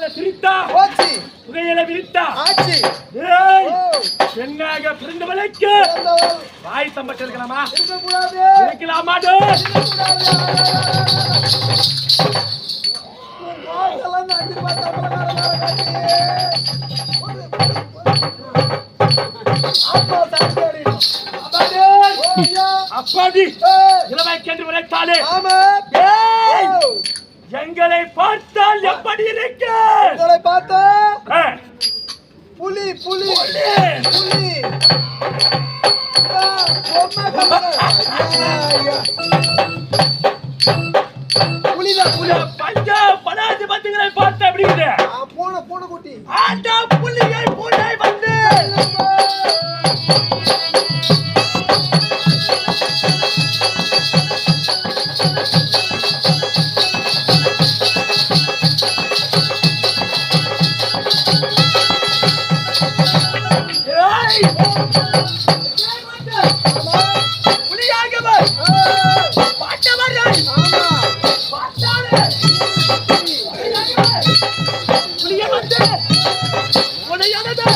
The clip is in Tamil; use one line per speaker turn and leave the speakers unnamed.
சிரித்தா
போச்சு
புகையில விரித்தா
ஆச்சு
பெண்ணாக பிறந்தவளுக்கு வாய் தம்பட்டு இருக்கலாமா
இருக்கக்கூடாது
இருக்கலாமாடு அப்பாடி இளமை கண்டு விளைத்தாலே எங்களை பார்த்தால் எப்படி இருக்கு
உங்களை பார்த்தா புலி புலி புலி புலிதான் புலி
பஞ்சா படாது பத்துகளை பார்த்த எப்படி
பூனை பூனை குட்டி
ஆண்டா புலியை பூனை வந்து உடையானது